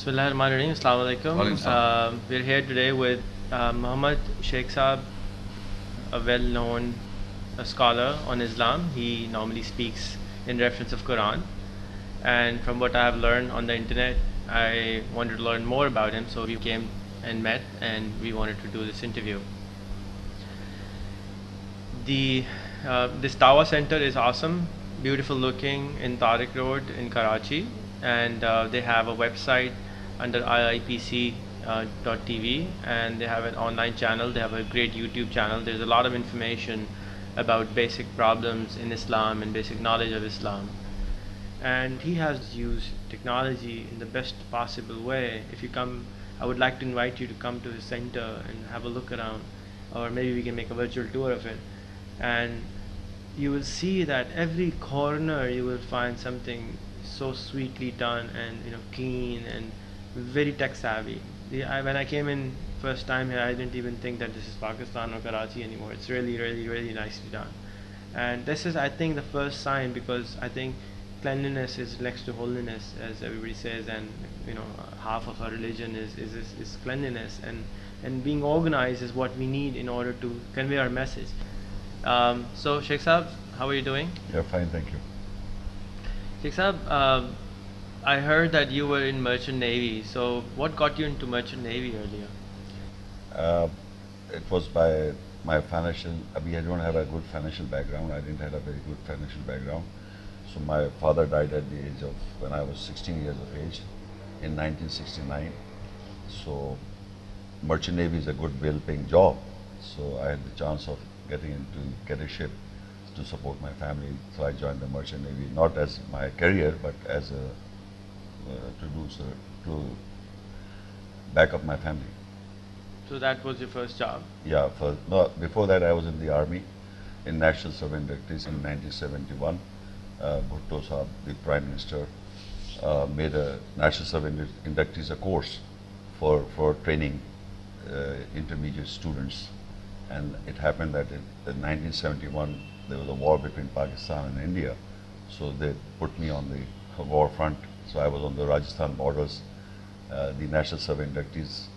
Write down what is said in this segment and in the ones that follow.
Bismillahirrahmanirrahim. Assalamu alaikum. We're here today with Mohammad Shaikh Saab, a well-known scholar on Islam. He normally speaks in reference of Quran, and from what I have learned on the internet, I wanted to learn more about him, so we came and met, and we wanted to do this interview. This Dawa Center is awesome, beautiful looking, in Tariq Road in Karachi, and they have a website under iipc.tv, and they have an online channel. They have a great YouTube channel. There's a lot of information about basic problems in Islam and basic knowledge of Islam, and he has used technology in the best possible way. If you come, I would like to invite you to come to his center and have a look around, or maybe we can make a virtual tour of it, and you will see that every corner you will find something so sweetly done and clean and very tech savvy. When I came in first time here, I didn't even think that this is Pakistan or Karachi anymore. It's really, really, really nicely done, and this is, I think, the first sign, because I think cleanliness is next to holiness, as everybody says, and half of our religion is cleanliness, and being organized is what we need in order to convey our message. So Sheikh Saab, how are you doing? Yeah, fine, thank you. Sheikh Saab, I heard that you were in Merchant Navy. So what got you into Merchant Navy earlier? It was by my financial, I don't have a good financial background. I didn't have a very good financial background. So my father died at the age of, when I was 16 years of age, in 1969. So Merchant Navy is a good, well-paying job. So I had the chance of getting into cadetship to support my family. So I joined the Merchant Navy, not as my career, but as a to back up my family. So that was your first job? Yeah, no, before that I was in the army, in National Service Inductees in 1971. Bhutto Saab, the Prime Minister, made a National Service Inductees a course for training intermediate students. And it happened that in 1971 there was a war between Pakistan and India, so they put me on the war front. So I was on the Rajasthan borders, the National Service Inductees,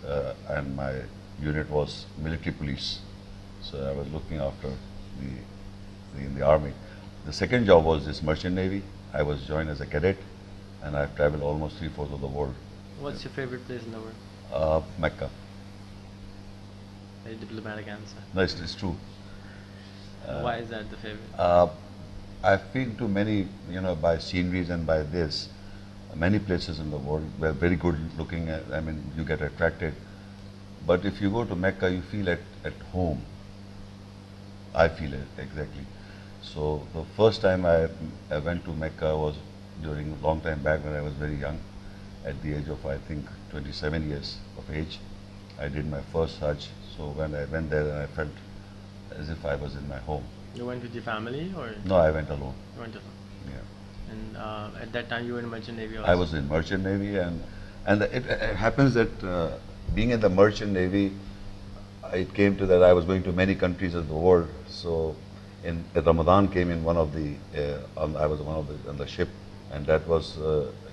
and my unit was military police. So I was looking after in the army. The second job was this Merchant Navy. I was joined as a cadet, and I've traveled almost 3/4 of the world. What's your favorite place in the world? Mecca. Very diplomatic answer. No, it's true. Why is that the favorite? I've been to many, by sceneries and by this, many places in the world were very good looking. I mean, you get attracted. But if you go to Mecca, you feel at home. I feel it exactly. So the first time I went to Mecca was during a long time back when I was very young, at the age of I think 27 years of age. I did my first Hajj. So when I went there, and I felt as if I was in my home. You went with your family or? No, I went alone. You went alone. Yeah. And at that time you were in Merchant Navy also? I was in Merchant Navy, and it happens that being in the Merchant Navy, it came to that I was going to many countries of the world. So in Ramadan came in one of the, I was one of the on the ship, and that was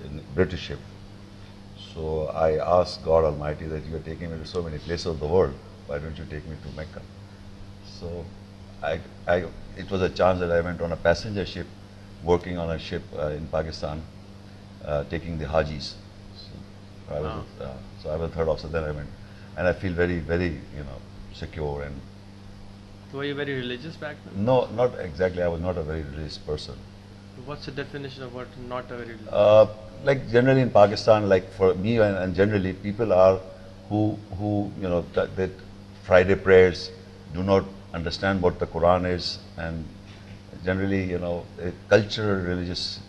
in British ship. So I asked God Almighty that you are taking me to so many places of the world. Why don't you take me to Mecca? So it was a chance that I went on a passenger ship, working on a ship in Pakistan, taking the Hajis. So I was third officer. Then I went, and I feel very, very, secure. And were you very religious back then? no, not exactly. I was not a very religious person. What's the definition of what not a very religious? Like generally in Pakistan, like for me and generally people are who that Friday prayers do not understand what the Quran is, and generally cultural religious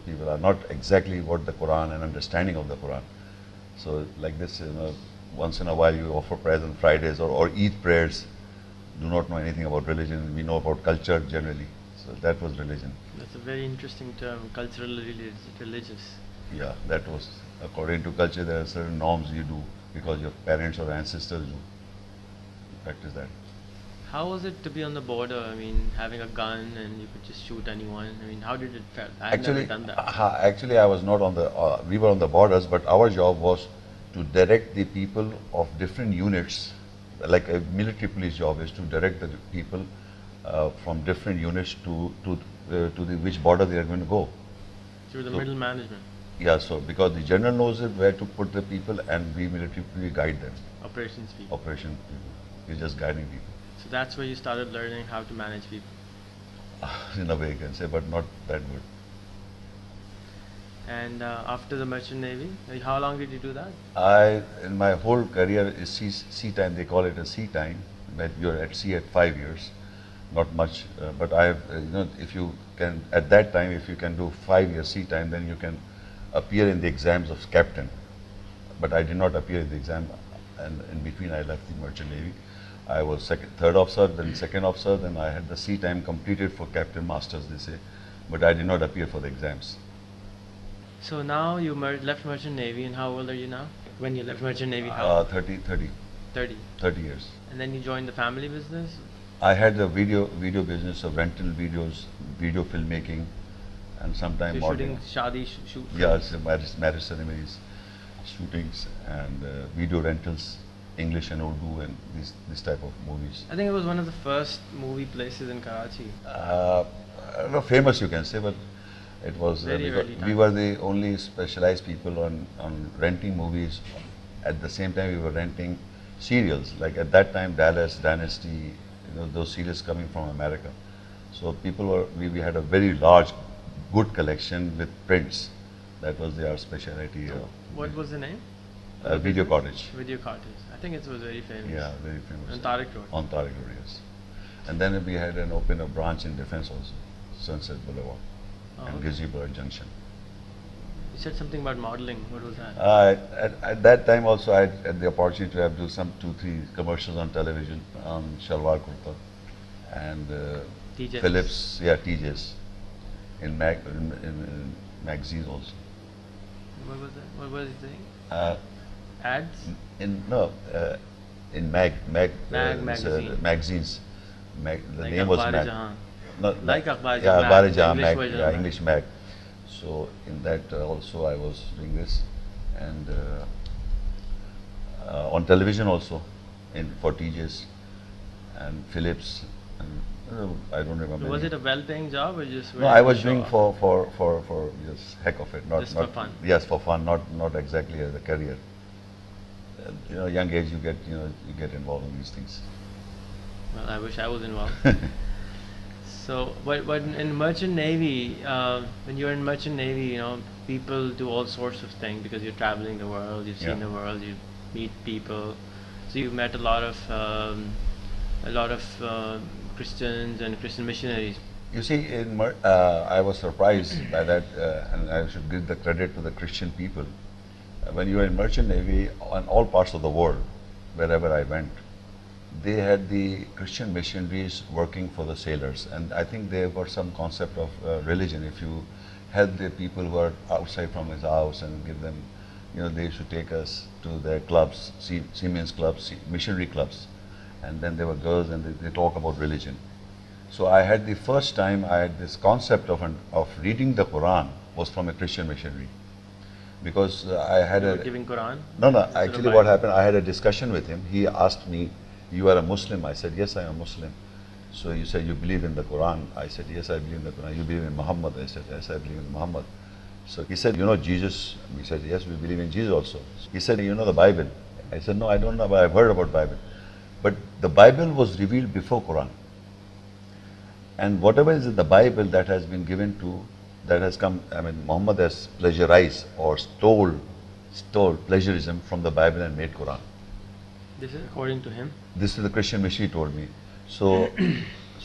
people are not exactly what the Quran and understanding of the Quran. So like this, once in a while you offer prayers on Fridays or Eid prayers. Do not know anything about religion. We know about culture generally. So that was religion. That's a very interesting term, culturally religious. Yeah, that was according to culture. There are certain norms you do because your parents or ancestors do. Practice that. How was it to be on the border? I mean, having a gun and you could just shoot anyone. I mean, how did it feel? I had never done that. Actually, I was not on the. We were on the borders, but our job was to direct the people of different units. Like a military police job is to direct the people from different units to the which border they are going to go. Through the middle management. Yeah, so because the general knows it where to put the people, and we military police guide them. Operations people. Operation people. We're just guiding people. So that's where you started learning how to manage people. In a way, you can say, but not that good. And after the Merchant Navy, how long did you do that? In my whole career is sea time. They call it a sea time. But you're at sea at 5 years, not much. But I have, if you can at that time, if you can do 5 years sea time, then you can appear in the exams of captain. But I did not appear in the exam, and in between I left the Merchant Navy. I was third officer, then second officer, then I had the sea time completed for captain masters, they say, but I did not appear for the exams. So now you left Merchant Navy, and how old are you now? When you left Merchant Navy, 30 years. And then you joined the family business? I had the video business of rental videos, video filmmaking, and sometimes shooting shadi shoot. Yeah, marriage ceremonies, shootings, and video rentals, English and Urdu, and this type of movies. I think it was one of the first movie places in Karachi. Not famous, you can say, but it was we were the only specialized people on renting movies. At the same time, we were renting serials. Like at that time, Dallas, Dynasty, those serials coming from America. So we had a very large, good collection with prints. That was our specialty. What was the name? Video Cottage. Video Cottage. I think it was very famous. Yeah, very famous. On Tariq Road. On Tariq Road, yes. And then we had opened a branch in Defense also, Sunset Boulevard, and Gizzyburg Junction. You said something about modeling. What was that? At that time also, I had the opportunity to have do some 2-3 commercials on television on Shalwar Kurta and TJs. Philips, TJs, in magazines also. What was that? What was he saying? Ads? In magazines. The like name was Mag. Like Akhbar Jahan. Yeah, Akhbar Jahan English Mag. English Mag. So in that also I was doing this, and on television also, for TJs and Philips, and I don't remember. So was it a well-paying job or just? No, I was doing for just heck of it, just for fun. Yes, for fun, not exactly as a career. Young age you get involved in these things. Well, I wish I was involved. So, what in merchant navy, when you're in merchant navy, people do all sorts of things because you're traveling the world, you've seen Yeah. the world, you meet people. So you've met a lot of Christians and Christian missionaries. You see, I was surprised by that, and I should give the credit to the Christian people. When you are in merchant navy, on all parts of the world, wherever I went, they had the Christian missionaries working for the sailors, and I think they got some concept of religion. If you help the people who are outside from his house and give them, they used to take us to their clubs, seamen's clubs, missionary clubs, and then there were girls and they talk about religion. So I had the first time I had this concept of reading the Quran was from a Christian missionary, because I had You were giving Quran? no, Instead of actually Bible? what happened, I had a discussion with him. He asked me, "You are a Muslim?" I said, "Yes, I am a Muslim." So he said, "You believe in the Quran?" I said, "Yes, I believe in the Quran." "You believe in Muhammad?" I said, "Yes, I believe in Muhammad." So he said, "You know Jesus?" We said, "Yes, we believe in Jesus also." He said, "You know the Bible?" I said, "No, I don't know, but I've heard about Bible." But the Bible was revealed before Quran. And whatever is in the Bible that has been given to, that has come, Muhammad has plagiarized or stole plagiarism from the Bible and made Quran. This is according to him. This is the Christian missionary told me. So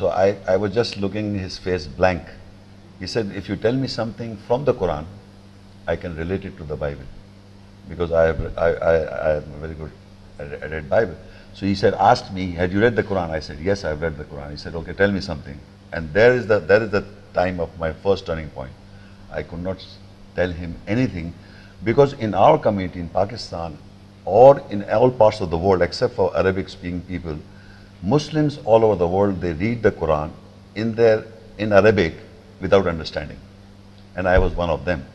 I was just looking his face blank. He said, "If you tell me something from the Quran, I can relate it to the Bible, because I am very good at read Bible." So he said, asked me, "Had you read the Quran?" I said, "Yes, I've read the Quran." He said, "Okay, tell me something." And that is the time of my first turning point. I could not tell him anything, because in our community in Pakistan, or in all parts of the world except for Arabic speaking people, Muslims all over the world, they read the Quran in Arabic without understanding. And I was one of them.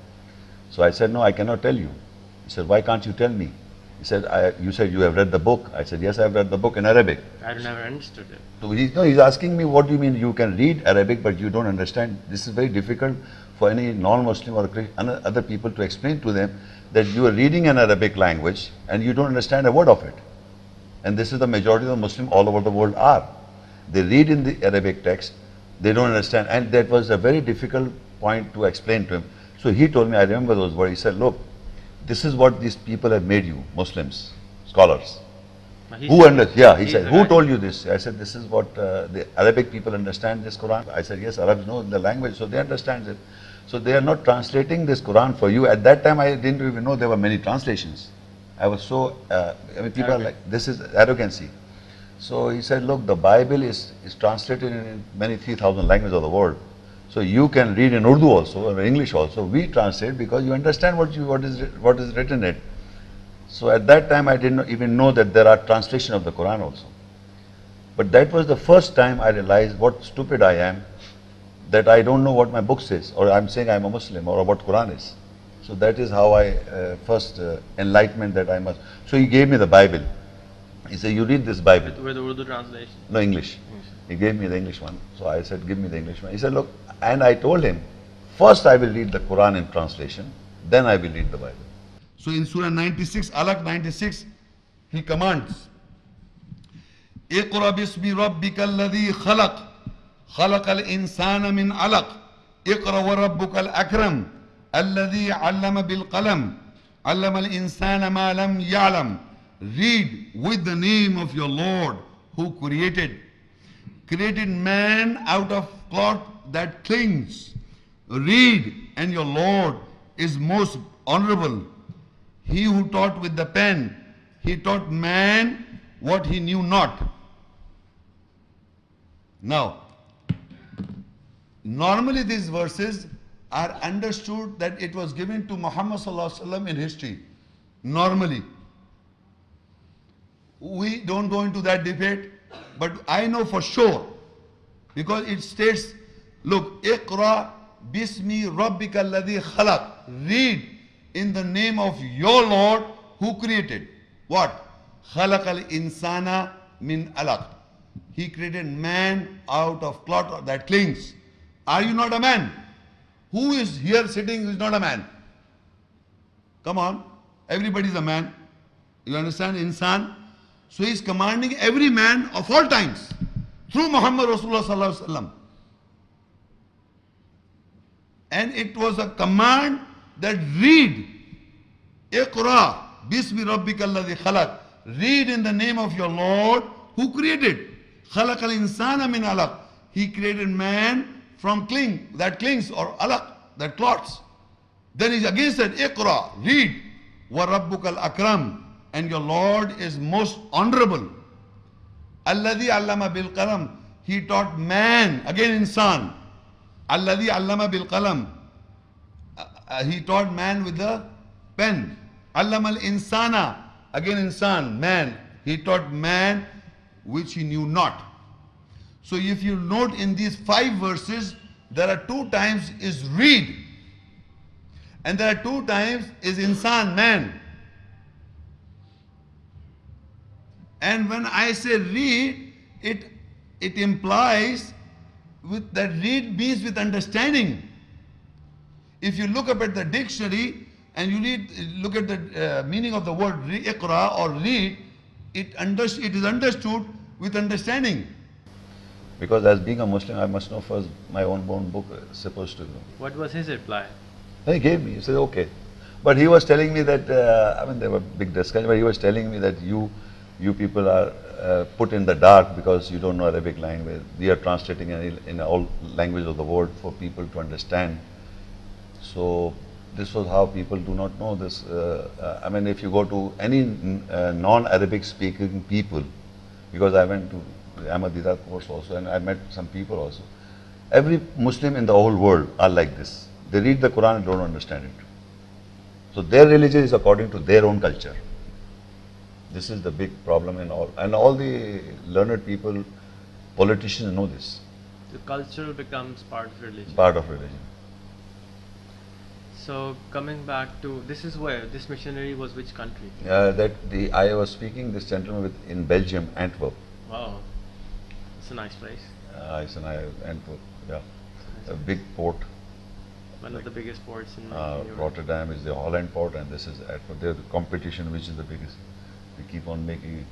So I said, "No, I cannot tell you." He said, "Why can't you tell me?" He said, "You said you have read the book." I said, "Yes, I have read the book in Arabic." I never understood it. So he's asking me, "What do you mean you can read Arabic but you don't understand?" This is very difficult for any non-Muslim or other people to explain to them that you are reading an Arabic language and you don't understand a word of it. And this is the majority of the Muslims all over the world are. They read in the Arabic text, they don't understand. And that was a very difficult point to explain to him. So he told me, I remember those words, he said, "Look, this is what these people have made you, Muslims, scholars." He said, "Who told you this?" I said, "This is what the Arabic people understand this Quran." I said, "Yes, Arabs know the language, so they understand it. So they are not translating this Quran for you." At that time, I didn't even know there were many translations. I was so, people are like, this is arrogancy. So he said, "Look, the Bible is translated in many 3,000 languages of the world. So you can read in Urdu also, or English also. We translate because you understand what is written in it." So at that time, I didn't even know that there are translations of the Quran also. But that was the first time I realized what stupid I am, that I don't know what my book says, or I'm saying I'm a Muslim, or what Quran is. So that is how I first enlightenment that I must. So he gave me the Bible. He said, "You read this Bible." With the Urdu translation? No, English. He gave me the English one. So I said, "Give me the English one." He said, "Look," and I told him, "First I will read the Quran in translation, then I will read the Bible." So in Surah 96, Alaq 96, he commands, "Iqra bismi rabbika alladhi khalaq, khalaqal insana min alaq, iqra wa rabbukal akram, alladhi allama bil qalam, allama al insana ma lam ya'lam." Read with the name of your Lord who created man out of cloth that clings. Read, and your Lord is most honorable. He who taught with the pen, he taught man what he knew not. Now, normally these verses are understood that it was given to Muhammad sallallahu alaihi wasallam in history. Normally. We don't go into that debate, but I know for sure, because it states, look, "Iqra bismi rabbika alladhi khalaq." Read in the name of your Lord who created. What? Khalaqal insana min alaq. He created man out of cloth that clings. Are you not a man? Who is here sitting who is not a man? Come on. Everybody is a man. You understand? Insan. So he is commanding every man of all times through Muhammad Rasulullah sallallahu alaihi wasallam. And it was a command that read, Iqra, Bismi Rabbika alladhi khalaq. Read in the name of your Lord who created. Khalaq al-insana min alaq. He created man from that clings, or alaq, that clots. Then he again said, Iqra, read, wa rabbukal akram, and your Lord is most honorable. Alladhi allama bil qalam, he taught man, again insan. Alladhi allama bil qalam, he taught man with the pen. Allama al insana, again insan, man, he taught man which he knew not. So if you note in these 5 verses, there are 2 times is read, and there are 2 times is insan, man. And when I say read, it implies with that read means with understanding. If you look up at the dictionary and you look at the meaning of the word iqra or read, it is understood with understanding. Because as being a Muslim, I must know first my own book supposed to know. What was his reply? He gave me, he said, okay. But he was telling me that, there were big discussions, but he was telling me that you people are put in the dark because you don't know Arabic language. We are translating in all language of the world for people to understand. So this was how people do not know this. If you go to any non-Arabic speaking people, because I went to the Ahmad Didat course also and I met some people also. Every Muslim in the whole world are like this. They read the Quran and don't understand it. So their religion is according to their own culture. This is the big problem in all. And all the learned people, politicians know this. The culture becomes part of religion. Part of religion. So coming back to, this is where, this missionary was which country? I was speaking this gentleman in Belgium, Antwerp. Wow, it's a nice place. It's an Antwerp, yeah. A big port. One of the biggest ports in Europe. Rotterdam is the Holland port, and this is Antwerp. They're the competition, which is the biggest. We keep on making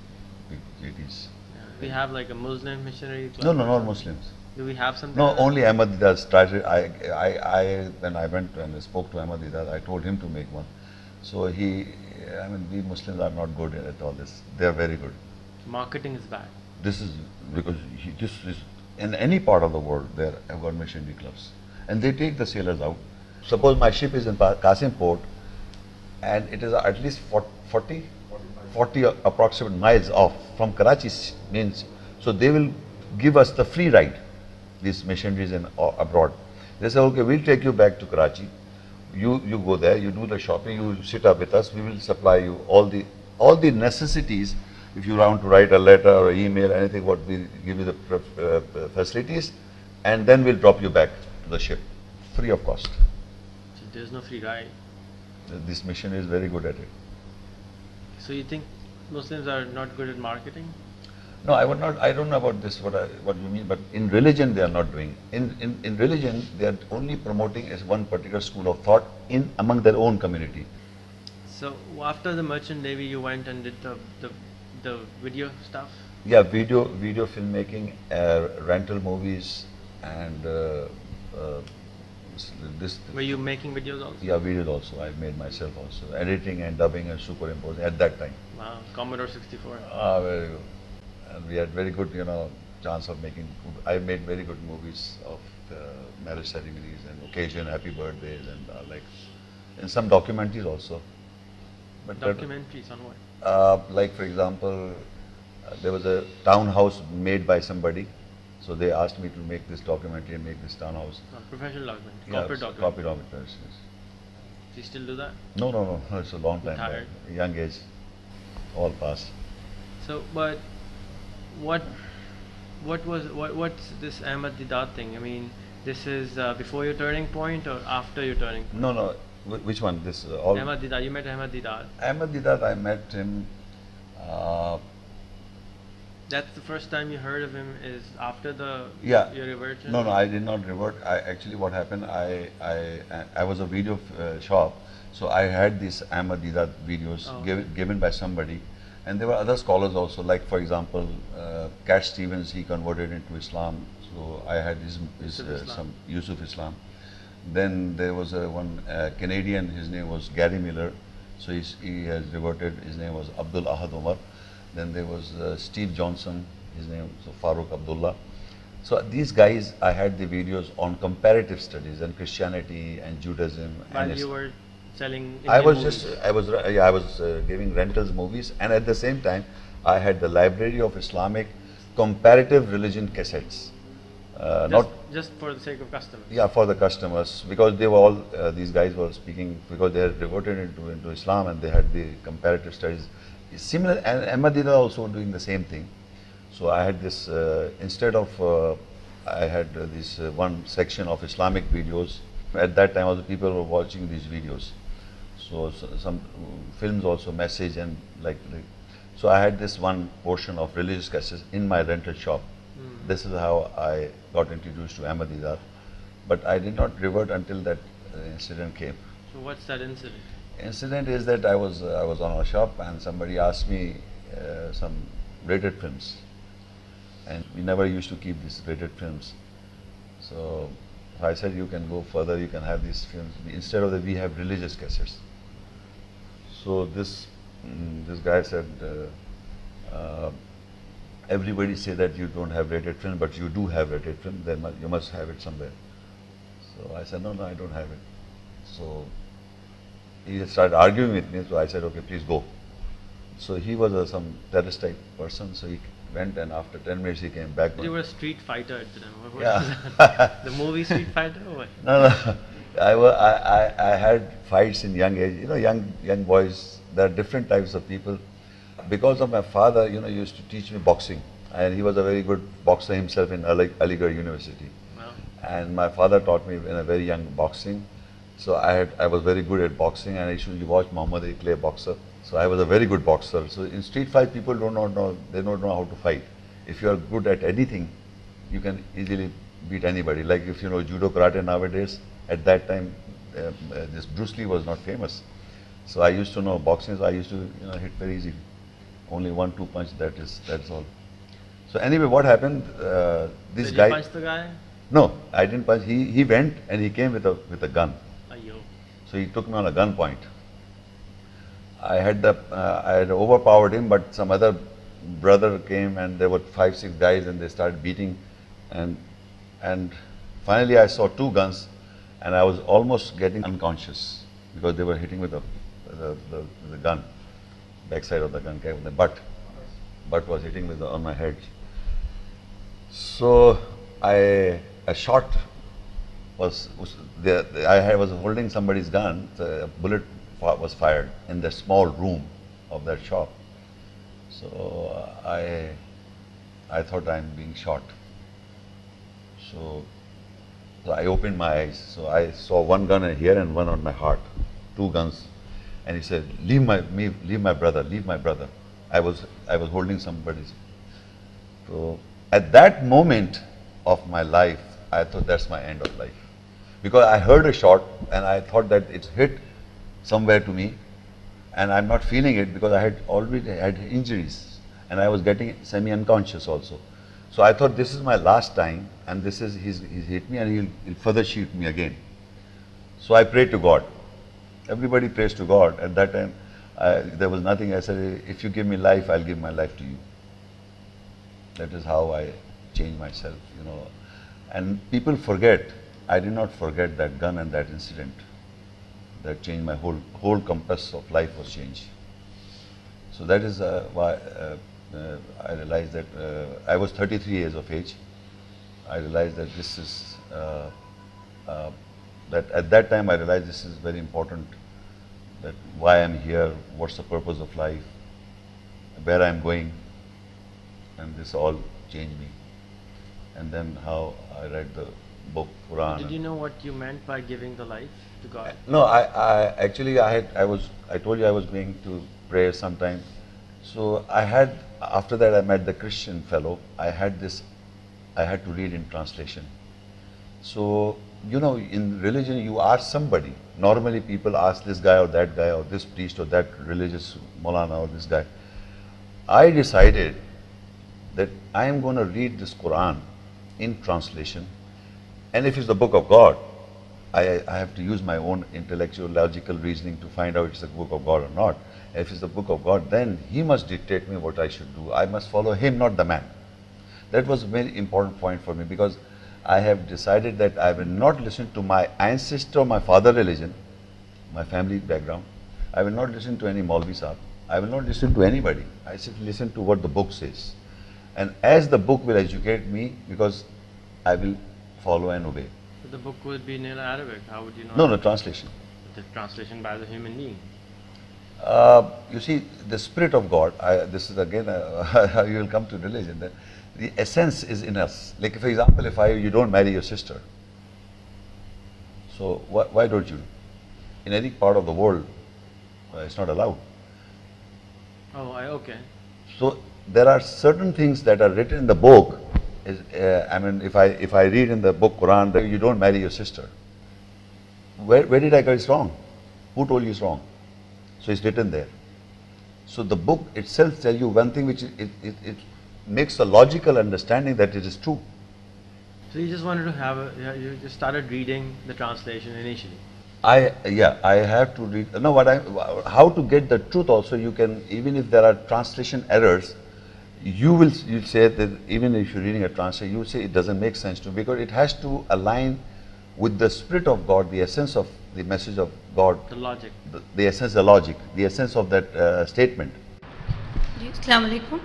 big cities. Yeah. We have like a Muslim missionary club? No, not Muslims. Do we have something? No, only Ahmad Didat started. When I went and spoke to Ahmad Didat, I told him to make one. So we Muslims are not good at all this. They are very good. Marketing is bad. This is because this is in any part of the world there have got missionary clubs, and they take the sailors out. Suppose my ship is in Qasim port, and it is at least 40 approximate miles off from Karachi means. So they will give us the free ride. These missionaries abroad. They say, okay, we'll take you back to Karachi. You go there, you do the shopping, you sit up with us, we will supply you all the necessities. If you want to write a letter or email, anything, what we give you the facilities, and then we'll drop you back to the ship, free of cost. So there's no free ride. This mission is very good at it. So you think Muslims are not good at marketing? No, I would not. I don't know about this. What you mean? But in religion, they are not doing. In religion, they are only promoting as one particular school of thought among their own community. So after the Merchant Navy, you went and did the video stuff. Yeah, video filmmaking, rental movies, and this. Were you making videos also? Yeah, videos also. I made myself also, editing and dubbing and superimposing at that time. Wow, Commodore 64. Very good. And we had very good, chance of making. I made very good movies of marriage ceremonies and occasion, happy birthdays, and some documentaries also. But Documentaries on what? like for example, there was a townhouse made by somebody, so they asked me to make this documentary and make this townhouse. Professional documentary, Yeah, corporate documentary. corporate documentary. Yes. Do you still do that? No, it's a long time back. Retired. Young age, all past. So, but what's this Ahmad Didat thing? I mean, this is before your turning point or after your turning point? No. Which one? This Ahmad Didat. You met Ahmad Didat. Ahmad Didat, I met him. That's the first time you heard of him is after your reversion? No, I did not revert. Actually, what happened, I was a video shop, so I had these Ahmad Didat videos given by somebody, and there were other scholars also, like for example, Cat Stevens, he converted into Islam, so I had some Yusuf Islam. Then there was one Canadian, his name was Gary Miller, so he has reverted, his name was Abdul Ahad Umar. Then there was Steve Johnson, his name was Farooq Abdullah. So these guys, I had the videos on comparative studies and Christianity and Judaism. While and you were selling Indian I was movies. just, I was giving rentals movies, and at the same time, I had the Library of Islamic comparative religion cassettes. Just for the sake of customers. Yeah, for the customers, because they were all, these guys were speaking, because they had reverted into Islam and they had the comparative studies. Similar, and Ahmadiyya also doing the same thing. So I had this, instead of, I had this one section of Islamic videos. At that time also people were watching these videos. So some films also, message and so I had this one portion of religious cassettes in my rental shop. This is how I got introduced to Ahmadiyya, but I did not revert until that incident came. So what's that incident? Incident is that I was on a shop and somebody asked me some rated films, and we never used to keep these rated films. So I said, you can go further, you can have these films. Instead of that, we have religious cassettes. So this guy said, everybody say that you don't have rated film, but you do have rated film, then you must have it somewhere. So I said, no, I don't have it. So he started arguing with me, so I said, okay, please go. So he was some terrorist type person, so he went, and after 10 minutes he came back. You were a street fighter at the time. What Yeah. was that? The movie Street Fighter or what? No. I had fights in young age. You know, young boys, there are different types of people. Because of my father, he used to teach me boxing, and he was a very good boxer himself in Aligarh University. Wow. And my father taught me in a very young boxing. So I was very good at boxing, and I usually watch Muhammad Ali boxer. So I was a very good boxer. So in street fight, people don't know how to fight. If you are good at anything, you can easily beat anybody. Like if you know judo, karate nowadays, at that time, this Bruce Lee was not famous. So I used to know boxing, so I used to hit very easily. Only 1-2 punch, that's all. So anyway, what happened? This Did guy. you punch the guy? No, I didn't punch. He went and he came with a gun. Ayyo. So he took me on a gunpoint. I had overpowered him, but some other brother came, and there were 5-6 guys, and they started beating, and finally I saw 2 guns, and I was almost getting unconscious because they were hitting with the gun. Backside of the gun, the butt was hitting on my head. So a shot was there. I was holding somebody's gun. A bullet was fired in the small room of that shop. So I thought I'm being shot. So I opened my eyes. So I saw one gun here and one on my heart, 2 guns. And he said, leave my brother. I was holding somebody's. So at that moment of my life, I thought that's my end of life. Because I heard a shot and I thought that it hit somewhere to me, and I'm not feeling it because I had already had injuries and I was getting semi-unconscious also. So I thought this is my last time, and he's hit me and he'll further shoot me again. So I prayed to God. Everybody prays to God. At that time, there was nothing. I said, if you give me life, I'll give my life to you. That is how I changed myself, And people forget. I did not forget that gun and that incident. That changed my whole compass of life was changed. So that is why I realized that I was 33 years of age. I realized that this is that at that time I realized this is very important. That why I'm here, what's the purpose of life, where I'm going, and this all changed me. And then how I read the book Quran. Did you know what you meant by giving the life to God? No, I told you I was going to prayer sometime. So after that I met the Christian fellow. I had to read in translation. So in religion you ask somebody. Normally people ask this guy or that guy or this priest or that religious Maulana or this guy. I decided that I am going to read this Quran in translation, and if it's the book of God, I have to use my own intellectual, logical reasoning to find out it's the book of God or not. If it's the book of God, then He must dictate me what I should do. I must follow Him, not the man. That was a very important point for me, because I have decided that I will not listen to my ancestor, my father religion, my family background. I will not listen to any Maulvi Sahib. I will not listen to anybody. I simply listen to what the book says. And as the book will educate me, because I will follow and obey. So the book would be in Arabic. How would you know? No, translation. The translation by the human being. You see, the Spirit of God, this is again, you will come to religion, that the essence is in us. Like, for example, if you don't marry your sister, so why don't you? In any part of the world, it's not allowed. Oh, okay. So there are certain things that are written in the book. I mean, if I read in the book Quran that you don't marry your sister, where did I get it wrong? Who told you it's wrong? So it's written there. So the book itself tells you one thing, which it makes a logical understanding that it is true. So you just wanted to you just started reading the translation initially. I have to read. No, how to get the truth also, you can, even if there are translation errors, you'll say that even if you're reading a translation, you say it doesn't make sense to me, because it has to align with the Spirit of God, the essence of the message of God. The logic. The essence, the logic, the essence of that statement. Assalamu alaikum.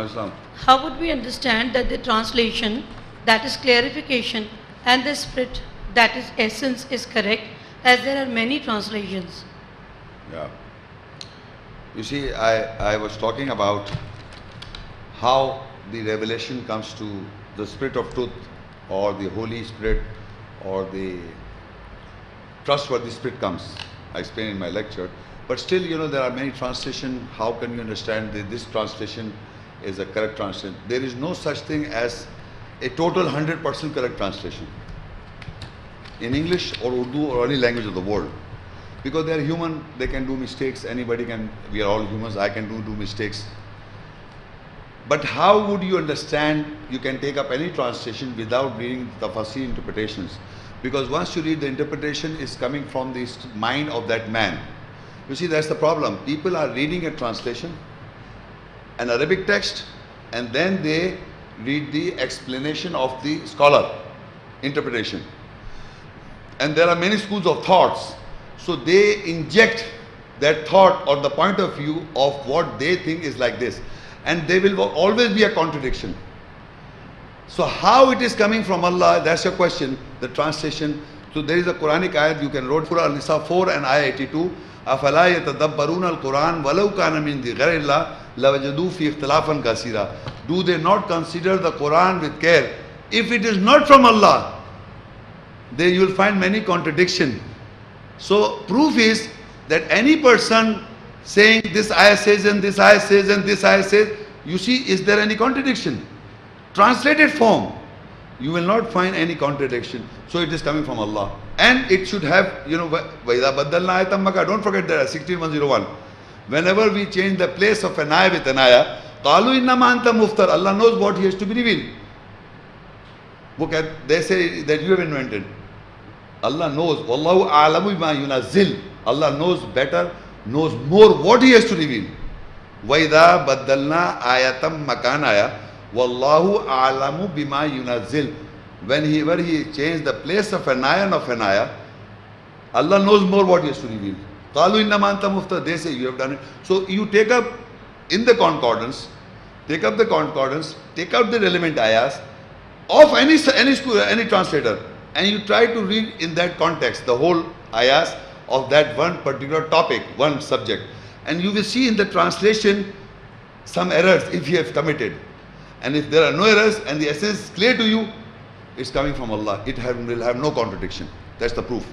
Islam. How would we understand that the translation, that is clarification, and the spirit, that is essence, is correct, as there are many translations? Yeah. You see, I was talking about how the revelation comes to the Spirit of Truth, or the Holy Spirit, or the trustworthy Spirit comes. I explained in my lecture. But still, there are many translations. How can you understand that this translation is a correct translation? There is no such thing as a total 100% correct translation in English or Urdu or any language of the world. Because they are human, they can do mistakes. Anybody can, we are all humans, I can do mistakes. But how would you understand, you can take up any translation without reading the Tafsir interpretations? Because once you read, the interpretation is coming from the mind of that man. You see, that's the problem. People are reading a translation, an Arabic text, and then they read the explanation of the scholar, interpretation. And there are many schools of thoughts. So they inject that thought or the point of view of what they think is like this. And there will always be a contradiction. So how it is coming from Allah, that's your question, the translation. So there is a Quranic ayat you can read, Surah Al-Nisa 4 and ayah 82. أَفَلَا يَتَدَبَّرُونَ الْقُرْآنَ وَلَوْ كَانَ مِنْ دِي غَيْرِ اللَّهِ لَوَجَدُوا فِي اخْتِلَافًا كَثِيرًا. Do they not consider the Quran with care? If it is not from Allah, then you will find many contradictions. So proof is that any person saying this ayah says and this ayah says and this ayah says, you see, is there any contradiction? Translated form, you will not find any contradiction. So it is coming from Allah. And it should have, وَإِذَا بَدَّلْنَا آيَةً مَكَانَ. Don't forget that, 16101. Whenever we change the place of an ayah with an ayah, قَالُوا إِنَّمَا أَنْتَ مُفْتَرٍ. Allah knows what He has to be revealed. They say that you have invented. Allah knows. وَاللَّهُ أَعْلَمُ بِمَا يُنَزِّلُ. Allah knows better, knows more what He has to reveal. وَإِذَا بَدَّلْنَا آيَةً مَكَانَ آيَةٍ وَاللَّهُ أَعْلَمُ بِمَا يُنَزِّلُ. Whenever He changed the place of an ayah, Allah knows more what He has to reveal. قَالُوا إِنَّمَا أَنْتَ مُفْتَرٍ. They say you have done it. So you take up in the concordance, take out the relevant ayahs of any school, any translator, and you try to read in that context the whole ayahs of that one particular topic, one subject, and you will see in the translation some errors if you have committed. And if there are no errors and the essence is clear to you, it's coming from Allah. It will have no contradiction. That's the proof.